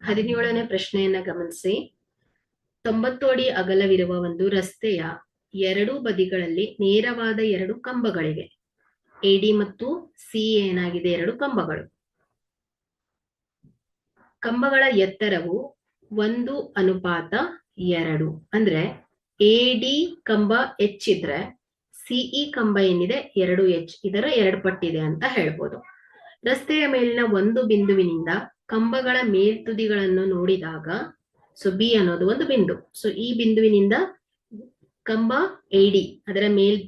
17ನೇ ಪ್ರಶ್ನೆಯನ್ನ ಗಮನಿಸಿ. 90 ಅಡಿ ಅಗಲವಿರುವ ಒಂದು ರಸ್ತೆಯ ಎರಡೂ ಬದಿಗಳಲ್ಲಿ ನೇರವಾದ ಎರಡು ಕಂಬಗಳಿವೆ. ಎಡಿ ಮತ್ತು ಸಿ ಏನಾಗಿದೆ? ಎರಡು ಕಂಬಗಳು. ಕಂಬಗಳ ಎತ್ತರವು 1:2. ಅಂದ್ರೆ ಎಡಿ ಕಂಬ ಹೆಚ್ಚಿದ್ರೆ ಸಿಇ ಕಂಬ ಏನಿದೆ 2h, ಇದರ 2 ಪಟ್ಟಿದೆ ಅಂತ ಹೇಳ್ಬೋದು. ರಸ್ತೆಯ ಮೇಲಿನ ಒಂದು ಬಿಂದುವಿನಿಂದ ಕಂಬಗಳ ಮೇಲ್ತುದಿಗಳನ್ನು ನೋಡಿದಾಗ, ಸೊ ಬಿ ಅನ್ನೋದು ಒಂದು ಬಿಂದು. ಸೊ ಈ ಬಿಂದುವಿನಿಂದ ಕಂಬ ಎಡಿ ಅದರ ಮೇಲ್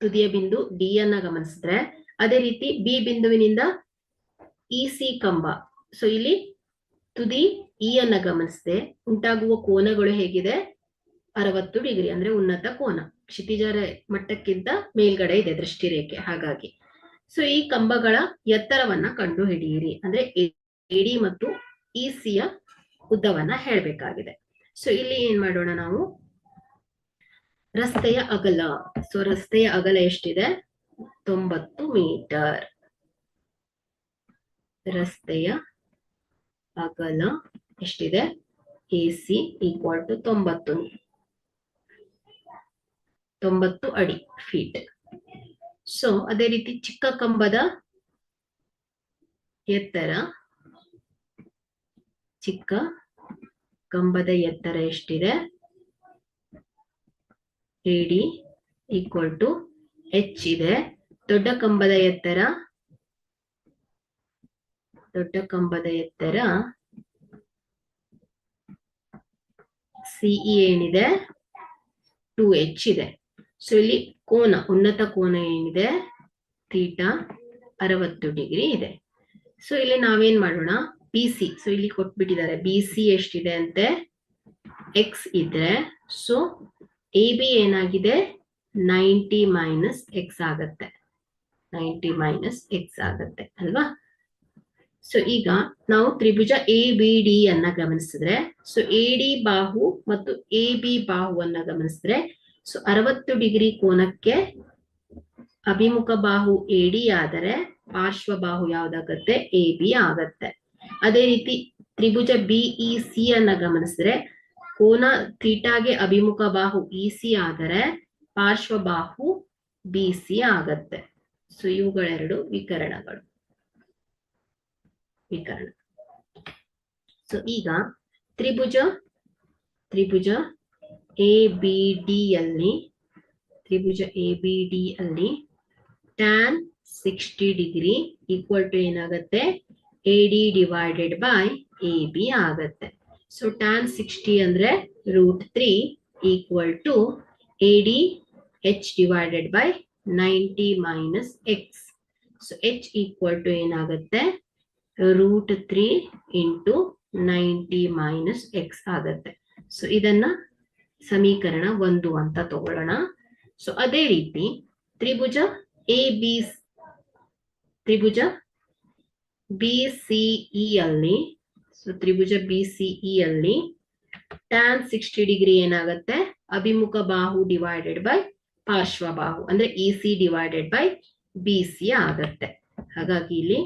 ತುದಿಯ ಬಿಂದು ಡಿ ಅನ್ನ ಗಮನಿಸಿದ್ರೆ, ಅದೇ ರೀತಿ ಬಿ ಬಿಂದುವಿನಿಂದ ಇ ಸಿ ಕಂಬ, ಸೊ ಇಲ್ಲಿ ತುದಿ ಇ ಅನ್ನ ಗಮನಿಸಿದೆ, ಉಂಟಾಗುವ ಕೋನಗಳು ಹೇಗಿದೆ? 60 ಡಿಗ್ರಿ, ಅಂದ್ರೆ ಉನ್ನತ ಕೋನ, ಕ್ಷಿತಿಜ ಮಟ್ಟಕ್ಕಿಂತ ಮೇಲ್ಗಡೆ ಇದೆ ದೃಷ್ಟಿ ರೇಖೆ. ಹಾಗಾಗಿ ಸೊ ಈ ಕಂಬಗಳ ಎತ್ತರವನ್ನ ಕಂಡು ಹಿಡಿಯಿರಿ, ಅಂದ್ರೆ ಎಡಿ ಮತ್ತು ಇ ಸಿಯ ಉದ್ದವನ್ನ ಹೇಳ್ಬೇಕಾಗಿದೆ. ಸೊ ಇಲ್ಲಿ ಏನ್ ಮಾಡೋಣ ನಾವು? ರಸ್ತೆಯ ಅಗಲ. ಸೊ ರಸ್ತೆಯ ಅಗಲ ಎಷ್ಟಿದೆ? 90 ಮೀಟರ್. ರಸ್ತೆಯ ಅಗಲ ಎಷ್ಟಿದೆ? AC = 90 ಅಡಿ, ಫೀಟ್. ಸೊ ಅದೇ ರೀತಿ ಚಿಕ್ಕ ಕಂಬದ ಎತ್ತರ, ಚಿಕ್ಕ ಕಂಬದ ಎತ್ತರ ಎಷ್ಟಿದೆ? AD = H ಇದೆ. ದೊಡ್ಡ ಕಂಬದ ಎತ್ತರ CE ಏನಿದೆ? 2H ಇದೆ. ಸೊ ಇಲ್ಲಿ ಕೋನ, ಉನ್ನತ ಕೋನ ಏನಿದೆ? ಥೀಟಾ 60 ಡಿಗ್ರಿ ಇದೆ. ಸೊ ಇಲ್ಲಿ ನಾವೇನ್ ಮಾಡೋಣ? BC, ಸೊ ಇಲ್ಲಿ ಕೊಟ್ಬಿಟ್ಟಿದ್ದಾರೆ. BC ಎಷ್ಟಿದೆ ಅಂತೆ? X ಇದ್ರೆ, ಸೊ AB ಏನಾಗಿದೆ? 90 - X ಆಗತ್ತೆ. 90 - X ಆಗತ್ತೆ ಅಲ್ವಾ? ಸೊ ಈಗ ನಾವು ತ್ರಿಭುಜ ABD ಅನ್ನ ಗಮನಿಸಿದ್ರೆ, ಸೊ AD ಬಾಹು ಮತ್ತು AB ಬಾಹುವನ್ನ ಗಮನಿಸಿದ್ರೆ, ಸೊ 60 ಡಿಗ್ರಿ ಕೋನಕ್ಕೆ ಅಭಿಮುಖ ಬಾಹು AD ಆದರೆ ಪಾರ್ಶ್ವ ಬಾಹು ಯಾವ್ದಾಗತ್ತೆ? AB ಆಗತ್ತೆ. ಅದೇ ರೀತಿ ತ್ರಿಭುಜ BEC ಅನ್ನ ಗಮನಿಸಿದ್ರೆ, ಕೋನ ಥೀಟಾಗೆ ಅಭಿಮುಖ ಬಾಹು EC ಆದರೆ ಪಾರ್ಶ್ವ ಬಾಹು BC ಆಗತ್ತೆ. ಸೊ ಇವುಗಳೆರಡು ವಿಕರಣಗಳು. ಸೊ ಈಗ ತ್ರಿಭುಜ ABD ಅಲ್ಲಿ tan 60 ಡಿಗ್ರಿ = ಏನಾಗತ್ತೆ? AD / AB ಆಗತ್ತೆ. ಸೊ tan 60 ಅಂದ್ರೆ √3 = ADH / 90 - X. ಸೊ H = ಏನಾಗತ್ತೆ? √3 × 90 - X ಆಗತ್ತೆ. ಸೊ ಇದನ್ನ ಸಮೀಕರಣ 1 ಅಂತ ತಗೊಳ್ಳೋಣ. ಸೊ ಅದೇ ರೀತಿ ತ್ರಿಭುಜ BCE ಅಲ್ಲಿ tan 60 ಡಿಗ್ರಿ ಏನಾಗತ್ತೆ? ಅಭಿಮುಖ ಬಾಹು / ಪಾರ್ಶ್ವ ಬಾಹು, ಅಂದ್ರೆ EC / BC ಆಗತ್ತೆ. ಹಾಗಾಗಿ ಇಲ್ಲಿ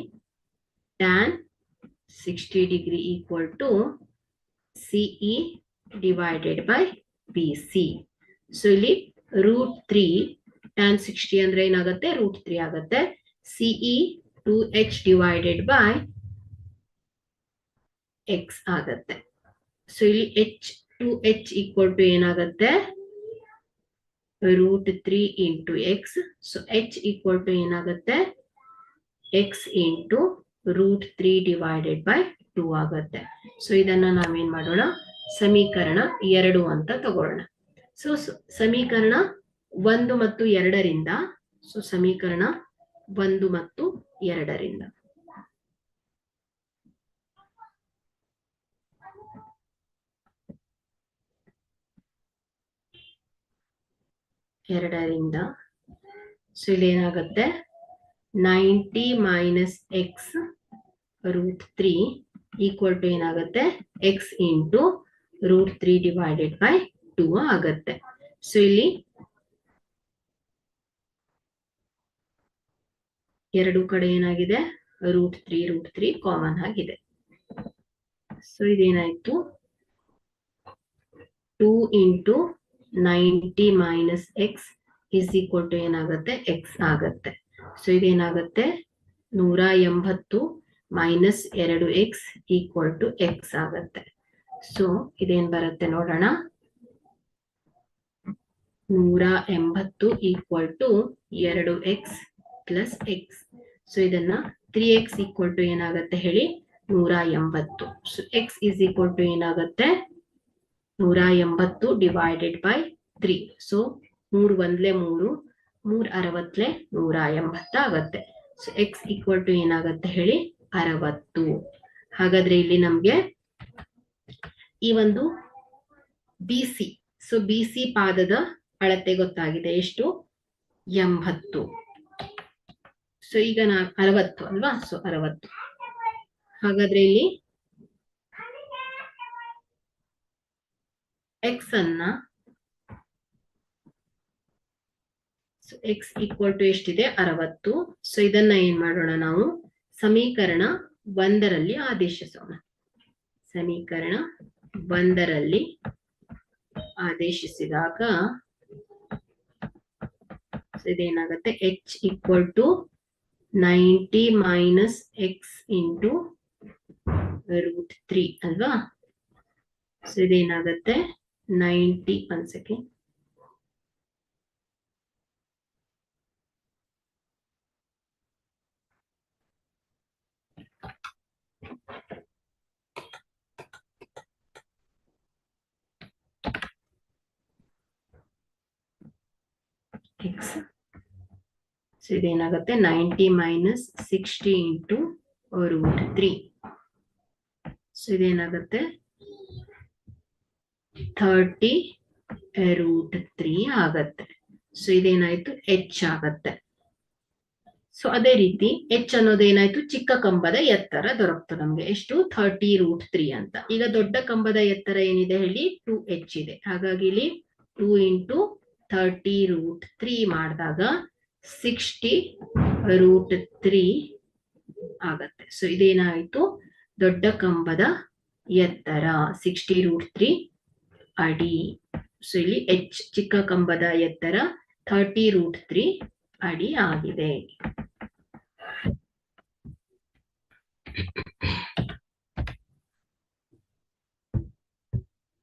tan 60 degree = CE / BC. So ಇಲ್ಲಿ √3 tan 60 ಅಂದ್ರೆ ಏನಾಗುತ್ತೆ? √3 ಆಗತ್ತೆ. CE 2H / X ಆಗತ್ತೆ. ಸೊ ಇಲ್ಲಿ 2H = ಏನಾಗತ್ತೆ? √3 × X. ಸೊ H = ಏನಾಗತ್ತೆ? X × √3 / 2 ಆಗತ್ತೆ. ಸೊ ಇದನ್ನ ನಾವೇನ್ ಮಾಡೋಣ? ಸಮೀಕರಣ 2 ಅಂತ ತಗೊಳ್ಳೋಣ. ಸೊ ಸಮೀಕರಣ 1 ಮತ್ತು 2ರಿಂದ, ಸೊ ಸಮೀಕರಣ 1 ಮತ್ತು 2ರಿಂದ ಸೊ ಇಲ್ಲಿ ಏನಾಗುತ್ತೆ? 90 - X √3 = ಏನಾಗುತ್ತೆ? X × √3 / 2 ಆಗತ್ತೆ. ಸೊ ಇಲ್ಲಿ ಎರಡು ಕಡೆ ಏನಾಗಿದೆ? √3 ಕಾಮನ್ ಆಗಿದೆ. ಸೊ ಸೊ ಇದೇನಾಯ್ತು 2 into 90 minus x is equal to ಏನಾಗುತ್ತೆ x ಆಗುತ್ತೆ. ಸೊ ಇದೇನಾಗುತ್ತೆ 180 minus 2x equal to x ಆಗುತ್ತೆ. ಸೊ ಇದೇನ್ ಬರುತ್ತೆ ನೋಡೋಣ. 180 equal to 2x plus x. So ಇದನ್ನ 3x ಈಕ್ವಲ್ ಟು ಏನಾಗುತ್ತೆ ಹೇಳಿ 180. So x is equal to ಏನಾಗುತ್ತೆ 180 ಡಿವೈಡೆಡ್ ಬೈ 3. ಸೊ 3 ಒಂದ್ಲೆ 3, 3 60 180 ಆಗುತ್ತೆ. ಸೊ x ಈಕ್ವಲ್ ಟು ಏನಾಗುತ್ತೆ ಹೇಳಿ 60. ಹಾಗಾದ್ರೆ ಇಲ್ಲಿ ನಮ್ಗೆ ಈ ಒಂದು BC, ಸೊ BC ಪಾದದ ಅಳತೆ ಗೊತ್ತಾಗಿದೆ. ಎಷ್ಟು 80. ಸೊ ಈಗ 60 ಅಲ್ವಾ. ಸೊ 60. ಹಾಗಾದ್ರೆ ಇಲ್ಲಿ x ಅನ್ನ x ಈಕ್ವಲ್ ಟು ಎಷ್ಟಿದೆ 60. ಸೊ ಇದನ್ನ ಏನ್ ಮಾಡೋಣ ನಾವು ಸಮೀಕರಣ 1ರಲ್ಲಿ ಆದೇಶಿಸೋಣ. ಸಮೀಕರಣ 1ರಲ್ಲಿ ಆದೇಶಿಸಿದಾಗ ಇದೇನಾಗುತ್ತೆ h equal to 90 minus x into √3 ಅಲ್ವಾ. ಸೊ ಇದೇನಾಗುತ್ತೆ 90 1 ಸೆಕೆಂಡ್. x. ಸೊ ಇದೇನಾಗುತ್ತೆ 90 ಮೈನಸ್ 60 ಇಂಟು √3. ಸೊ ಇದೇನಾಗುತ್ತೆ 30 √3 ಆಗತ್ತೆ. ಸೊ ಇದೇನಾಯ್ತು h ಆಗತ್ತೆ. ಸೊ ಅದೇ ರೀತಿ h ಅನ್ನೋದೇನಾಯ್ತು ಚಿಕ್ಕ ಕಂಬದ ಎತ್ತರ ದೊರಕ್ತು ನಮ್ಗೆ. ಎಷ್ಟು 30 √3 ಅಂತ. ಈಗ ದೊಡ್ಡ ಕಂಬದ ಎತ್ತರ ಏನಿದೆ ಹೇಳಿ 2h ಇದೆ. ಹಾಗಾಗಿ ಇಲ್ಲಿ 2 ಇಂಟು 30 √3 ಮಾಡಿದಾಗ 60 √3 ಆಗತ್ತೆ. ಸೊ ಇದೇನಾಯ್ತು ದೊಡ್ಡ ಕಂಬದ ಎತ್ತರ 60 √3 ಅಡಿ. ಸೊ ಇಲ್ಲಿ h ಚಿಕ್ಕ ಕಂಬದ ಎತ್ತರ 30 √3 ಅಡಿ ಆಗಿದೆ.